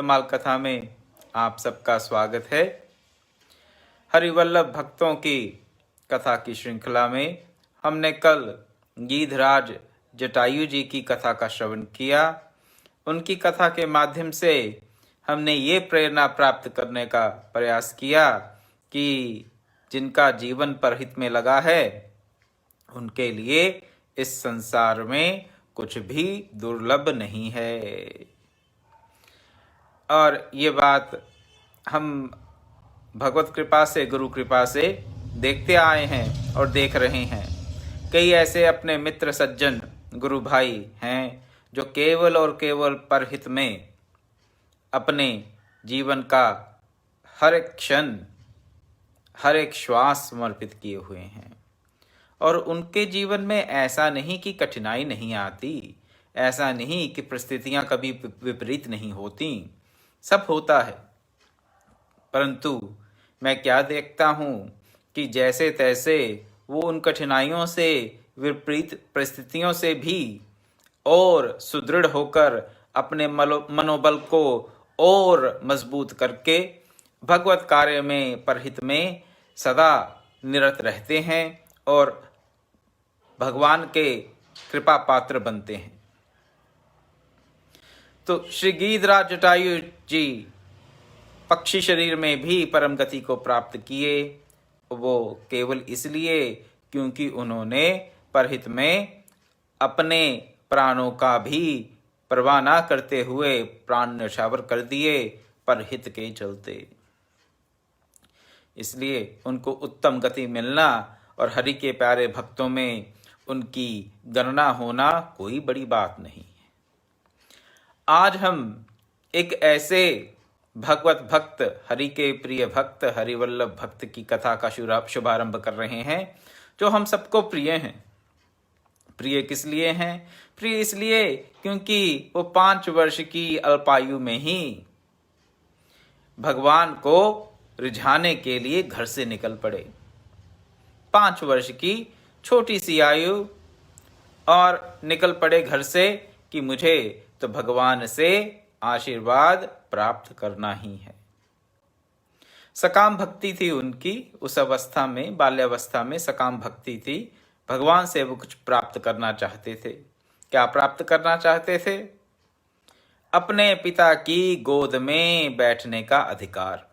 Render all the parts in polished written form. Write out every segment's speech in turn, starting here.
धमाल कथा में आप सबका स्वागत है। हरिवल्लभ भक्तों की कथा की श्रृंखला में हमने कल गीधराज जटायु जी की कथा का श्रवण किया। उनकी कथा के माध्यम से हमने ये प्रेरणा प्राप्त करने का प्रयास किया कि जिनका जीवन परहित में लगा है उनके लिए इस संसार में कुछ भी दुर्लभ नहीं है। और ये बात हम भगवत कृपा से, गुरु कृपा से देखते आए हैं और देख रहे हैं। कई ऐसे अपने मित्र सज्जन गुरु भाई हैं जो केवल और केवल परहित में अपने जीवन का हर एक क्षण, हर एक श्वास समर्पित किए हुए हैं। और उनके जीवन में ऐसा नहीं कि कठिनाई नहीं आती, ऐसा नहीं कि परिस्थितियां कभी विपरीत नहीं होती, सब होता है। परंतु मैं क्या देखता हूँ कि जैसे तैसे वो उन कठिनाइयों से, विपरीत परिस्थितियों से भी और सुदृढ़ होकर अपने मनोबल को और मजबूत करके भगवत कार्य में, परहित में सदा निरत रहते हैं और भगवान के कृपा पात्र बनते हैं। तो श्री गीधराज जटायु जी पक्षी शरीर में भी परम गति को प्राप्त किए। वो केवल इसलिए क्योंकि उन्होंने परहित में अपने प्राणों का भी परवाह न करते हुए प्राण न्यौछावर कर दिए परहित के चलते। इसलिए उनको उत्तम गति मिलना और हरि के प्यारे भक्तों में उनकी गणना होना कोई बड़ी बात नहीं है। आज हम एक ऐसे भगवत भक्त, हरि के प्रिय भक्त, हरिवल्लभ भक्त की कथा का शुभारंभ कर रहे हैं जो हम सबको प्रिय हैं। प्रिय किस लिए हैं? प्रिय इसलिए क्योंकि वो 5 वर्ष की अल्पायु में ही भगवान को रिझाने के लिए घर से निकल पड़े। 5 वर्ष की छोटी सी आयु और निकल पड़े घर से कि मुझे तो भगवान से आशीर्वाद प्राप्त करना ही है। सकाम भक्ति थी उनकी उस अवस्था में, बाल्यावस्था में सकाम भक्ति थी। भगवान से वो कुछ प्राप्त करना चाहते थे। क्या प्राप्त करना चाहते थे? अपने पिता की गोद में बैठने का अधिकार।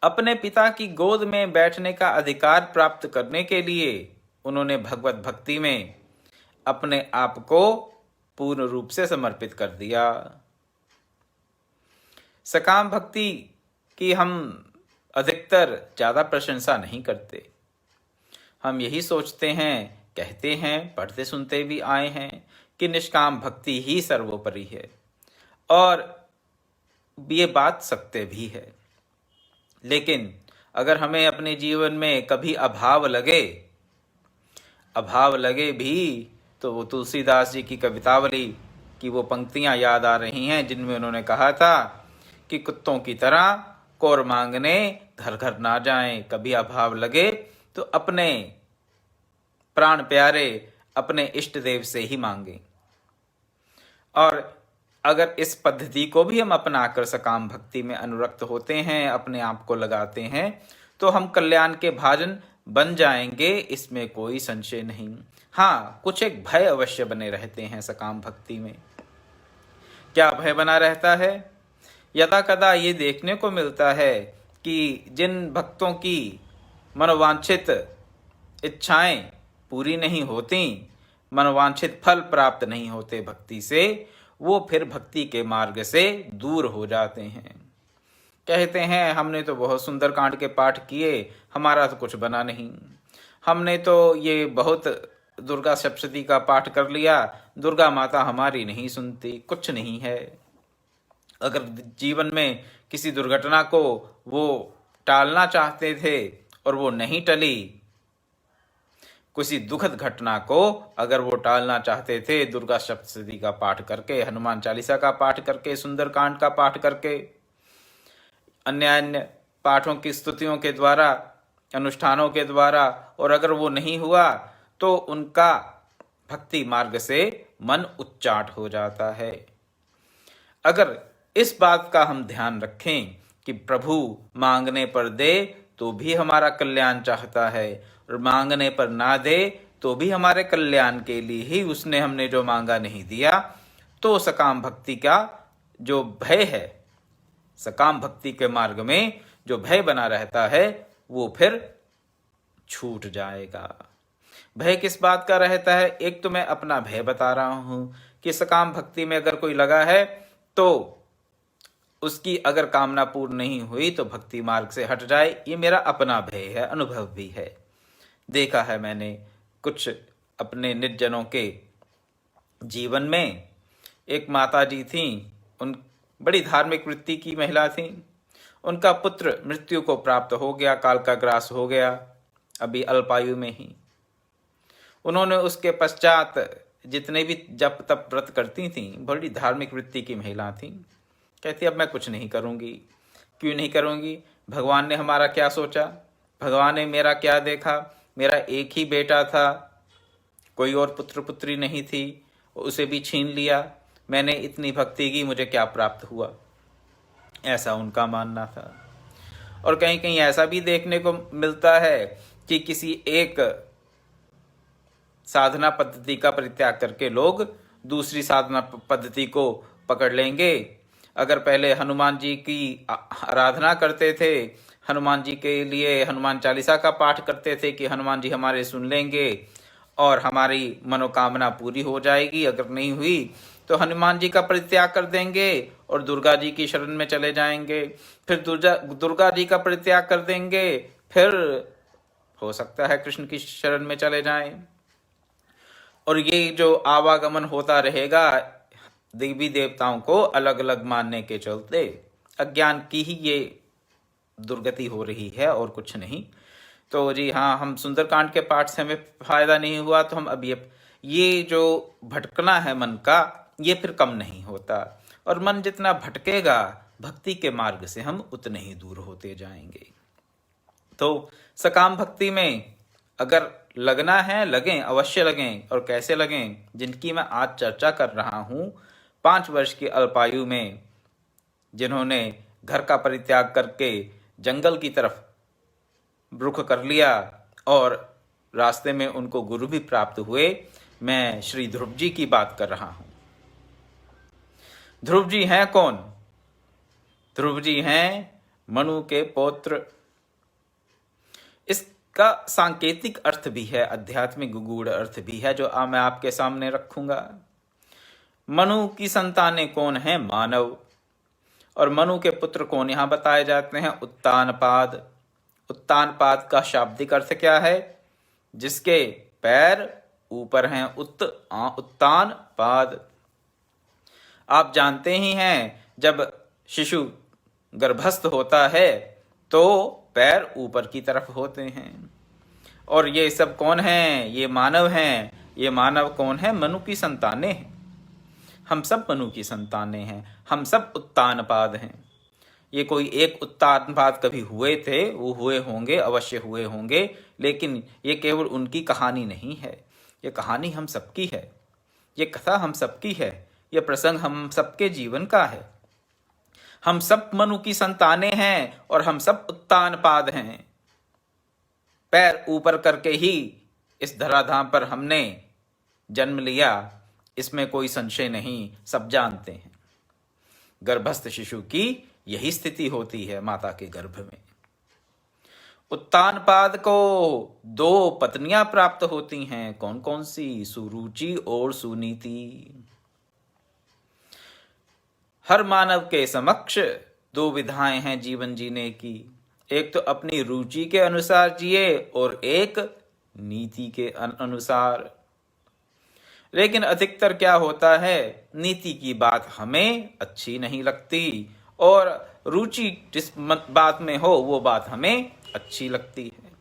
अपने पिता की गोद में बैठने का अधिकार प्राप्त करने के लिए उन्होंने भगवत भक्ति में अपने आप को पूर्ण रूप से समर्पित कर दिया। सकाम भक्ति की हम अधिकतर ज्यादा प्रशंसा नहीं करते। हम यही सोचते हैं, कहते हैं, पढ़ते सुनते भी आए हैं कि निष्काम भक्ति ही सर्वोपरि है। और ये बात सत्य भी है। लेकिन अगर हमें अपने जीवन में कभी अभाव लगे भी तो वो तुलसीदास जी की कवितावली की वो पंक्तियां याद आ रही हैं जिनमें उन्होंने कहा था कि कुत्तों की तरह कोर मांगने घर घर ना जाएं। कभी अभाव लगे तो अपने प्राण प्यारे, अपने इष्ट देव से ही मांगे। और अगर इस पद्धति को भी हम अपनाकर सकाम भक्ति में अनुरक्त होते हैं, अपने आप को लगाते हैं, तो हम कल्याण के भाजन बन जाएंगे, इसमें कोई संशय नहीं। हाँ, कुछ एक भय अवश्य बने रहते हैं सकाम भक्ति में। क्या भय बना रहता है? यदा कदा ये देखने को मिलता है कि जिन भक्तों की मनोवांछित इच्छाएं पूरी नहीं होती, मनोवांछित फल प्राप्त नहीं होते भक्ति से, वो फिर भक्ति के मार्ग से दूर हो जाते हैं। कहते हैं हमने तो बहुत सुंदर कांड के पाठ किए, हमारा तो कुछ बना नहीं। हमने तो ये बहुत दुर्गा सप्तशती का पाठ कर लिया, दुर्गा माता हमारी नहीं सुनती, कुछ नहीं है। अगर जीवन में किसी दुर्घटना को वो टालना चाहते थे और वो नहीं टली, किसी दुखद घटना को अगर वो टालना चाहते थे दुर्गा सप्तशती का पाठ करके, हनुमान चालीसा का पाठ करके, सुंदरकांड का पाठ करके, अन्य पाठों की स्तुतियों के द्वारा, अनुष्ठानों के द्वारा, और अगर वो नहीं हुआ तो उनका भक्ति मार्ग से मन उच्चाट हो जाता है। अगर इस बात का हम ध्यान रखें कि प्रभु मांगने पर दे तो भी हमारा कल्याण चाहता है, और मांगने पर ना दे तो भी हमारे कल्याण के लिए ही उसने हमने जो मांगा नहीं दिया। तो सकाम भक्ति का जो भय है, सकाम भक्ति के मार्ग में जो भय बना रहता है, वो फिर छूट जाएगा। भय किस बात का रहता है? एक तो मैं अपना भय बता रहा हूं कि सकाम भक्ति में अगर कोई लगा है तो उसकी अगर कामना पूर्ण नहीं हुई तो भक्ति मार्ग से हट जाए, ये मेरा अपना भय है, अनुभव भी है। देखा है मैंने कुछ अपने निर्जनों के जीवन में। एक माता जी थी, उन बड़ी धार्मिक वृत्ति की महिला थी। उनका पुत्र मृत्यु को प्राप्त हो गया, काल का ग्रास हो गया, अभी अल्पायु में ही। उन्होंने उसके पश्चात जितने भी जप तप व्रत करती थी, बड़ी धार्मिक वृत्ति की महिला थी। कहती अब मैं कुछ नहीं करूंगी। क्यों नहीं करूंगी? भगवान ने हमारा क्या सोचा, भगवान ने मेरा क्या देखा? मेरा एक ही बेटा था, कोई और पुत्र पुत्री नहीं थी, उसे भी छीन लिया। मैंने इतनी भक्ति की, मुझे क्या प्राप्त हुआ? ऐसा उनका मानना था। और कहीं कहीं ऐसा भी देखने को मिलता है कि किसी एक साधना पद्धति का परित्याग करके लोग दूसरी साधना पद्धति को पकड़ लेंगे। अगर पहले हनुमान जी की आराधना करते थे, हनुमान जी के लिए हनुमान चालीसा का पाठ करते थे कि हनुमान जी हमारे सुन लेंगे और हमारी मनोकामना पूरी हो जाएगी। अगर नहीं हुई तो हनुमान जी का परित्याग कर देंगे और दुर्गा जी की शरण में चले जाएंगे। फिर दुर्गा जी का परित्याग कर देंगे, फिर हो सकता है कृष्ण की शरण में चले जाएं। और ये जो आवागमन होता रहेगा देवी देवताओं को अलग अलग मानने के चलते, अज्ञान की ही ये दुर्गति हो रही है और कुछ नहीं। तो जी हाँ, हम सुंदरकांड के पाठ से हमें फायदा नहीं हुआ, तो हम अब ये जो भटकना है मन का, ये फिर कम नहीं होता। और मन जितना भटकेगा भक्ति के मार्ग से हम उतने ही दूर होते जाएंगे। तो सकाम भक्ति में अगर लगना है, लगें, अवश्य लगें। और कैसे लगें? जिनकी मैं आज चर्चा कर रहा हूं, 5 वर्ष की अल्पायु में जिन्होंने घर का परित्याग करके जंगल की तरफ रुख कर लिया और रास्ते में उनको गुरु भी प्राप्त हुए, मैं श्री ध्रुव जी की बात कर रहा हूं। ध्रुव जी हैं कौन? ध्रुव जी हैं मनु के पौत्र। इसका सांकेतिक अर्थ भी है, आध्यात्मिक गूढ़ अर्थ भी है, जो मैं आपके सामने रखूंगा। मनु की संतानें कौन है? मानव। और मनु के पुत्र कौन यहां बताए जाते हैं? उत्तानपाद। उत्तानपाद का शाब्दिक अर्थ क्या है? जिसके पैर ऊपर हैं, उत्तानपाद। आप जानते ही हैं, जब शिशु गर्भस्थ होता है तो पैर ऊपर की तरफ होते हैं। और ये सब कौन हैं? ये मानव हैं। ये मानव कौन है? मनु की संतानें हैं। हम सब मनु की संतानें हैं, हम सब उत्तानपाद हैं। ये कोई एक उत्तानपाद कभी हुए थे, वो हुए होंगे, अवश्य हुए होंगे, लेकिन ये केवल उनकी कहानी नहीं है, ये कहानी हम सबकी है, ये कथा हम सबकी है, ये प्रसंग हम सबके जीवन का है। हम सब मनु की संतानें हैं और हम सब उत्तानपाद हैं। पैर ऊपर करके ही इस धराधाम पर हमने जन्म लिया, इसमें कोई संशय नहीं, सब जानते हैं। गर्भस्थ शिशु की यही स्थिति होती है माता के गर्भ में। उत्तानपाद को 2 पत्नियां प्राप्त होती हैं। कौन कौन सी? सुरुचि और सुनीति। हर मानव के समक्ष 2 विधाएं हैं जीवन जीने की। एक तो अपनी रुचि के अनुसार जिए और एक नीति के अनुसार। लेकिन अधिकतर क्या होता है, नीति की बात हमें अच्छी नहीं लगती और रुचि जिस बात में हो वो बात हमें अच्छी लगती है।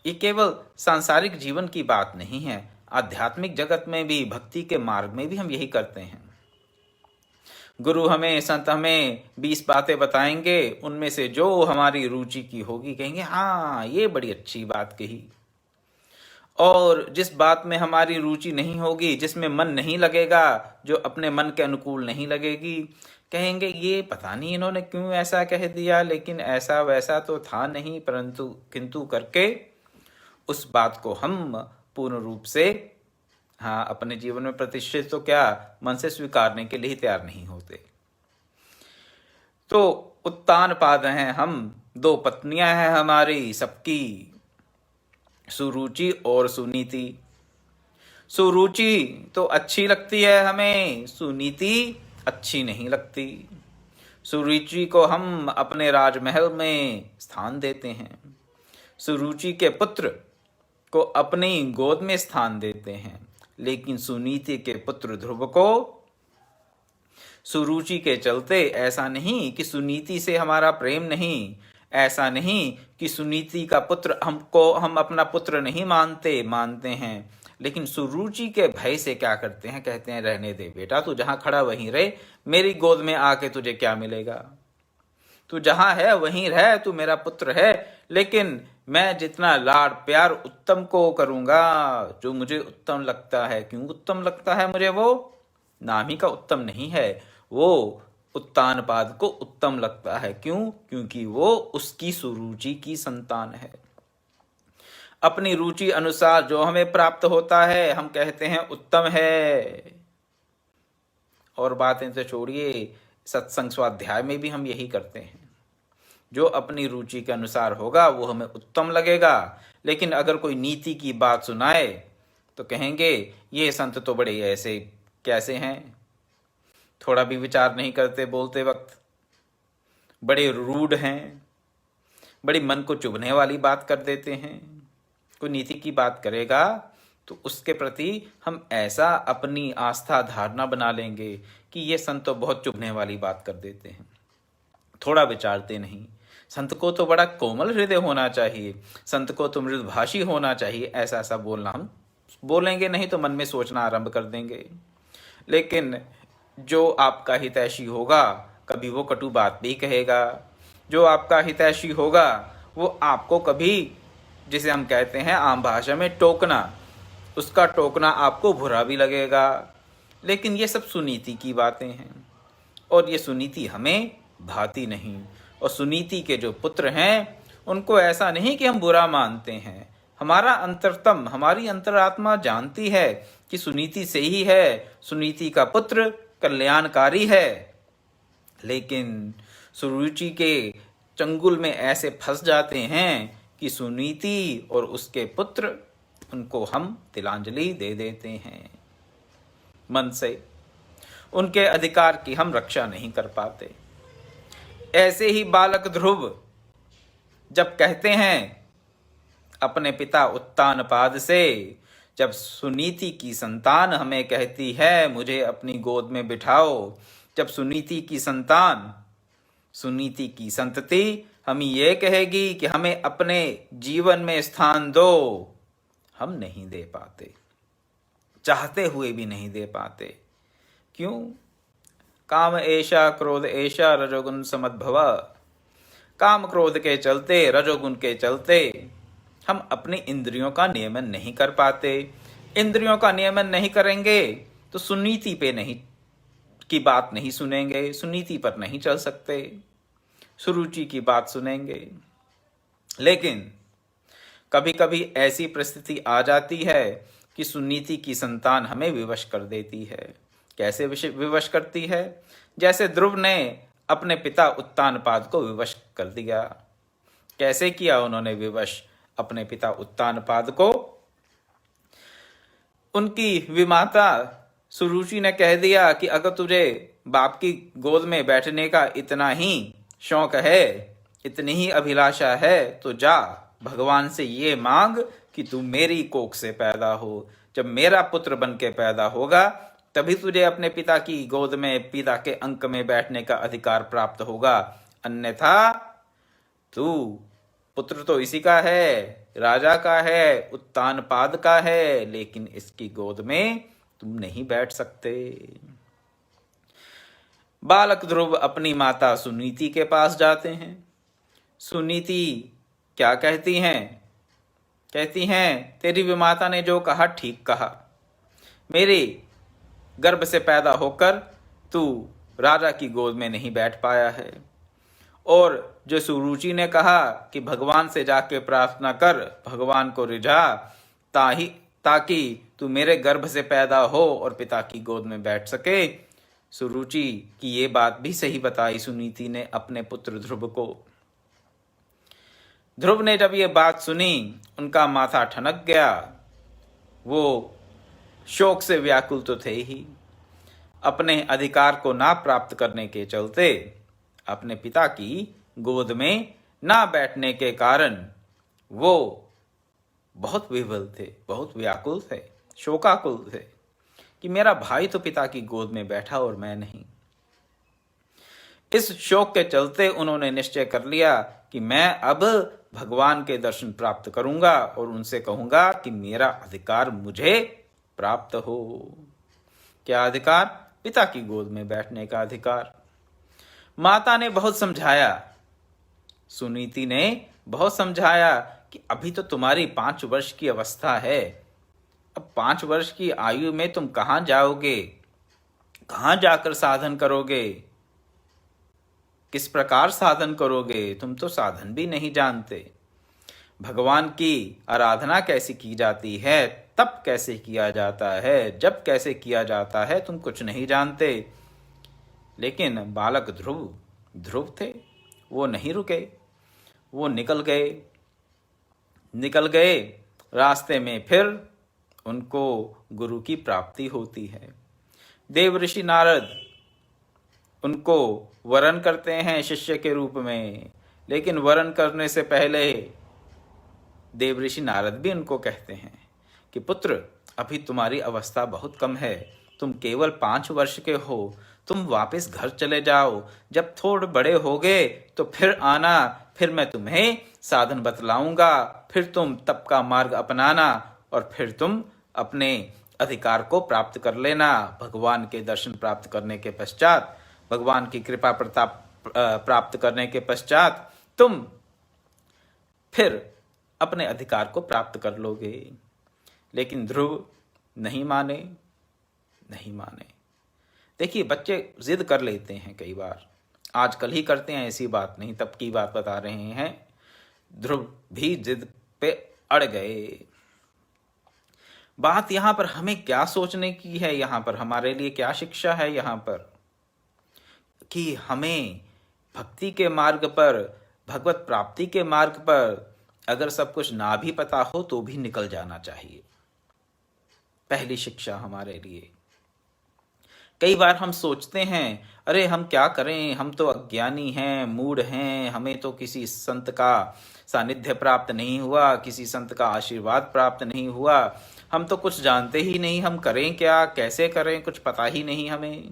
ये केवल सांसारिक जीवन की बात नहीं है, आध्यात्मिक जगत में भी, भक्ति के मार्ग में भी हम यही करते हैं। गुरु हमें, संत हमें 20 बातें बताएंगे, उनमें से जो हमारी रुचि की होगी कहेंगे हाँ ये बड़ी अच्छी बात कही। और जिस बात में हमारी रुचि नहीं होगी, जिसमें मन नहीं लगेगा, जो अपने मन के अनुकूल नहीं लगेगी, कहेंगे ये पता नहीं इन्होंने क्यों ऐसा कह दिया, लेकिन ऐसा वैसा तो था नहीं, परंतु किंतु करके उस बात को हम पूर्ण रूप से अपने जीवन में प्रतिष्ठित तो क्या मन से स्वीकारने के लिए ही तैयार नहीं होते। तो उत्तानपाद हैं हम, 2 पत्नियां हैं हमारी सबकी, सुरुचि और सुनीति। सुरुचि तो अच्छी लगती है हमें, सुनीति अच्छी नहीं लगती। सुरुचि को हम अपने राजमहल में स्थान देते हैं, सुरुचि के पुत्र को अपनी गोद में स्थान देते हैं, लेकिन सुनीति के पुत्र ध्रुव को सुरुचि के चलते ऐसा नहीं कि सुनीति से हमारा प्रेम नहीं, ऐसा नहीं कि सुनीति का पुत्र हम अपना पुत्र नहीं मानते हैं, लेकिन सुरुचि के भय से क्या करते हैं, कहते हैं रहने दे बेटा, तू जहां खड़ा वहीं रहे, मेरी गोद में आके तुझे क्या मिलेगा, तू जहां है वहीं रह, तू मेरा पुत्र है, लेकिन मैं जितना लाड प्यार उत्तम को करूंगा, जो मुझे उत्तम लगता है। क्यों उत्तम लगता है मुझे? वो नाम ही का उत्तम नहीं है, वो उत्तानपाद को उत्तम लगता है। क्यों? क्योंकि वो उसकी सुरुचि की संतान है। अपनी रुचि अनुसार जो हमें प्राप्त होता है हम कहते हैं उत्तम है। और बातें तो छोड़िए, सत्संग स्वाध्याय में भी हम यही करते हैं, जो अपनी रुचि के अनुसार होगा वो हमें उत्तम लगेगा। लेकिन अगर कोई नीति की बात सुनाए तो कहेंगे ये संत तो बड़े ऐसे कैसे हैं, थोड़ा भी विचार नहीं करते बोलते वक्त, बड़े रूड हैं, बड़ी मन को चुभने वाली बात कर देते हैं। कोई नीति की बात करेगा तो उसके प्रति हम ऐसा अपनी आस्था धारणा बना लेंगे कि ये संत तो बहुत चुभने वाली बात कर देते हैं, थोड़ा विचारते नहीं। संत को तो बड़ा कोमल हृदय होना चाहिए, संत को तो मृदुभाषी होना चाहिए, ऐसा ऐसा बोलना हम बोलेंगे नहीं तो मन में सोचना आरंभ कर देंगे। लेकिन जो आपका हितैषी होगा कभी वो कटु बात भी कहेगा, जो आपका हितैषी होगा वो आपको कभी, जिसे हम कहते हैं आम भाषा में टोकना, उसका टोकना आपको बुरा भी लगेगा। लेकिन ये सब सुनीति की बातें हैं और ये सुनीति हमें भाती नहीं। और सुनीति के जो पुत्र हैं उनको ऐसा नहीं कि हम बुरा मानते हैं, हमारा अंतरतम, हमारी अंतरात्मा जानती है कि सुनीति से ही है, सुनीति का पुत्र कल्याणकारी है। लेकिन सुरुचि के चंगुल में ऐसे फंस जाते हैं कि सुनीति और उसके पुत्र, उनको हम तिलांजलि दे देते हैं मन से, उनके अधिकार की हम रक्षा नहीं कर पाते। ऐसे ही बालक ध्रुव जब कहते हैं अपने पिता उत्तानपाद से, जब सुनीति की संतान हमें कहती है मुझे अपनी गोद में बिठाओ, जब सुनीति की संतान, सुनीति की संतति हम ये कहेगी कि हमें अपने जीवन में स्थान दो, हम नहीं दे पाते, चाहते हुए भी नहीं दे पाते। क्यों? काम ऐशा क्रोध ऐशा रजोगुण समद्भव, काम क्रोध के चलते, रजोगुण के चलते हम अपनी इंद्रियों का नियमन नहीं कर पाते। इंद्रियों का नियमन नहीं करेंगे तो सुनीति पे नहीं की बात नहीं सुनेंगे, सुनीति पर नहीं चल सकते, सुरुचि की बात सुनेंगे। लेकिन कभी कभी ऐसी परिस्थिति आ जाती है कि सुनीति की संतान हमें विवश कर देती है। कैसे विवश करती है? जैसे ध्रुव ने अपने पिता उत्तानपाद को विवश कर दिया। कैसे किया उन्होंने विवश अपने पिता उत्तानपाद को? उनकी विमाता सुरुचि ने कह दिया कि अगर तुझे बाप की गोद में बैठने का इतना ही शौक है, इतनी ही अभिलाषा है, तो जा भगवान से ये मांग कि तू मेरी कोख से पैदा हो। जब मेरा पुत्र बन के पैदा होगा तभी तुझे अपने पिता की गोद में, पिता के अंक में बैठने का अधिकार प्राप्त होगा, अन्यथा तू, पुत्र तो इसी का है, राजा का है, उत्तानपाद का है, लेकिन इसकी गोद में तुम नहीं बैठ सकते। बालक ध्रुव अपनी माता सुनीति के पास जाते हैं। सुनीति क्या कहती हैं? कहती हैं तेरी विमाता ने जो कहा ठीक कहा, मेरे गर्भ से पैदा होकर तू राजा की गोद में नहीं बैठ पाया है। और जो सुरुचि ने कहा कि भगवान से जाके प्रार्थना कर, भगवान को रिझा ताकि तू मेरे गर्भ से पैदा हो और पिता की गोद में बैठ सके, सुरुचि की ये बात भी सही बताई सुनीति ने अपने पुत्र ध्रुव को। ध्रुव ने जब ये बात सुनी, उनका माथा ठनक गया। वो शोक से व्याकुल तो थे ही, अपने अधिकार को ना प्राप्त करने के चलते, अपने पिता की गोद में ना बैठने के कारण वो बहुत विह्वल थे, बहुत व्याकुल थे, शोकाकुल थे कि मेरा भाई तो पिता की गोद में बैठा और मैं नहीं। इस शोक के चलते उन्होंने निश्चय कर लिया कि मैं अब भगवान के दर्शन प्राप्त करूंगा और उनसे कहूंगा कि मेरा अधिकार मुझे प्राप्त हो। क्या अधिकार? पिता की गोद में बैठने का अधिकार। माता ने बहुत समझाया, सुनीति ने बहुत समझाया कि अभी तो तुम्हारी 5 वर्ष की अवस्था है, अब 5 वर्ष की आयु में तुम कहां जाओगे, कहां जाकर साधन करोगे, किस प्रकार साधन करोगे? तुम तो साधन भी नहीं जानते। भगवान की आराधना कैसे की जाती है, तप कैसे किया जाता है, जप कैसे किया जाता है, तुम कुछ नहीं जानते। लेकिन बालक ध्रुव थे, वो नहीं रुके, वो निकल गए। रास्ते में फिर उनको गुरु की प्राप्ति होती है। देव ऋषि नारद उनको वरण करते हैं शिष्य के रूप में, लेकिन वरण करने से पहले देव ऋषि नारद भी उनको कहते हैं कि पुत्र, अभी तुम्हारी अवस्था बहुत कम है, तुम केवल 5 वर्ष के हो, तुम वापस घर चले जाओ, जब थोड़े बड़े होगे तो फिर आना, फिर मैं तुम्हें साधन बतलाऊंगा, फिर तुम तप का मार्ग अपनाना और फिर तुम अपने अधिकार को प्राप्त कर लेना। भगवान के दर्शन प्राप्त करने के पश्चात, भगवान की कृपा प्रताप प्राप्त करने के पश्चात तुम फिर अपने अधिकार को प्राप्त कर लोगे। लेकिन ध्रुव नहीं माने। देखिए, बच्चे जिद कर लेते हैं कई बार, आजकल ही करते हैं, ऐसी बात नहीं, तब की बात बता रहे हैं। ध्रुव भी जिद पे अड़ गए। बात यहां पर हमें क्या सोचने की है, यहां पर हमारे लिए क्या शिक्षा है यहां पर, कि हमें भक्ति के मार्ग पर, भगवत प्राप्ति के मार्ग पर अगर सब कुछ ना भी पता हो तो भी निकल जाना चाहिए। पहली शिक्षा हमारे लिए। कई बार हम सोचते हैं, अरे हम क्या करें, हम तो अज्ञानी हैं, मूढ़ हैं, हमें तो किसी संत का सानिध्य प्राप्त नहीं हुआ, किसी संत का आशीर्वाद प्राप्त नहीं हुआ, हम तो कुछ जानते ही नहीं, हम करें क्या, कैसे करें, कुछ पता ही नहीं हमें।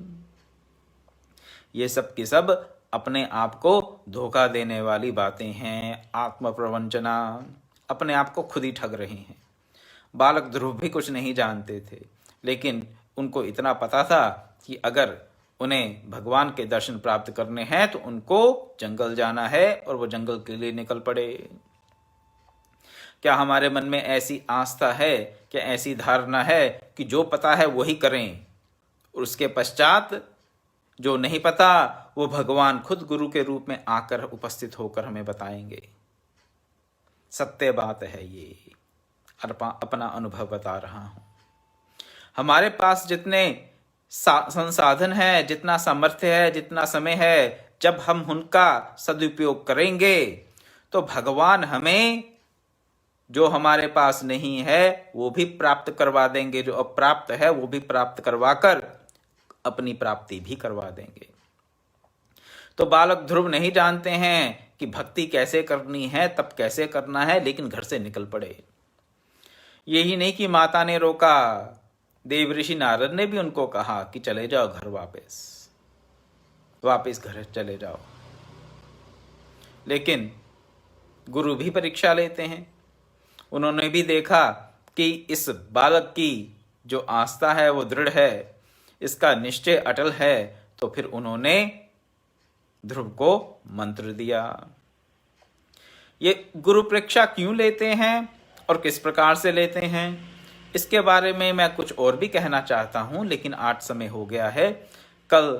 ये सब की सब अपने आप को धोखा देने वाली बातें हैं, आत्म प्रवंचना, अपने आप को खुद ही ठग रहे हैं। बालक ध्रुव भी कुछ नहीं जानते थे, लेकिन उनको इतना पता था कि अगर उन्हें भगवान के दर्शन प्राप्त करने हैं तो उनको जंगल जाना है, और वो जंगल के लिए निकल पड़े। क्या हमारे मन में ऐसी आस्था है, क्या ऐसी धारणा है कि जो पता है वही करें, और उसके पश्चात जो नहीं पता वो भगवान खुद गुरु के रूप में आकर उपस्थित होकर हमें बताएंगे? सत्य बात है ये, अपना अनुभव बता रहा हूं। हमारे पास जितने संसाधन है, जितना सामर्थ्य है, जितना समय है, जब हम उनका सदुपयोग करेंगे तो भगवान हमें जो हमारे पास नहीं है वो भी प्राप्त करवा देंगे, जो अप्राप्त है वो भी प्राप्त करवाकर अपनी प्राप्ति भी करवा देंगे। तो बालक ध्रुव नहीं जानते हैं कि भक्ति कैसे करनी है, तप कैसे करना है, लेकिन घर से निकल पड़े। यही नहीं कि माता ने रोका, देव ऋषि नारद ने भी उनको कहा कि चले जाओ घर, वापस घर चले जाओ। लेकिन गुरु भी परीक्षा लेते हैं। उन्होंने भी देखा कि इस बालक की जो आस्था है वो दृढ़ है, इसका निश्चय अटल है, तो फिर उन्होंने ध्रुव को मंत्र दिया। ये गुरु परीक्षा क्यों लेते हैं और किस प्रकार से लेते हैं, इसके बारे में मैं कुछ और भी कहना चाहता हूं, लेकिन आज समय हो गया है। कल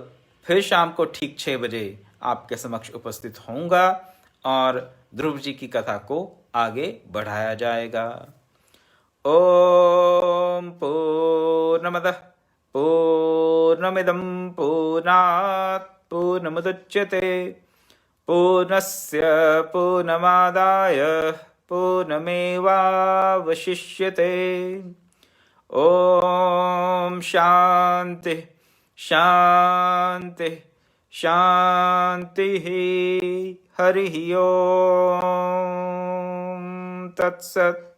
फिर शाम को ठीक 6 बजे आपके समक्ष उपस्थित होऊंगा और ध्रुव जी की कथा को आगे बढ़ाया जाएगा। ओम पूर्णमदः पूर्णमिदं पूर्णात् पूर्णमुदच्यते पूर्णस्य पूर्णमादाय पूर्णमेवावशिष्यते। ओम शांति शांति शांति। हरि ओम तत्सत्।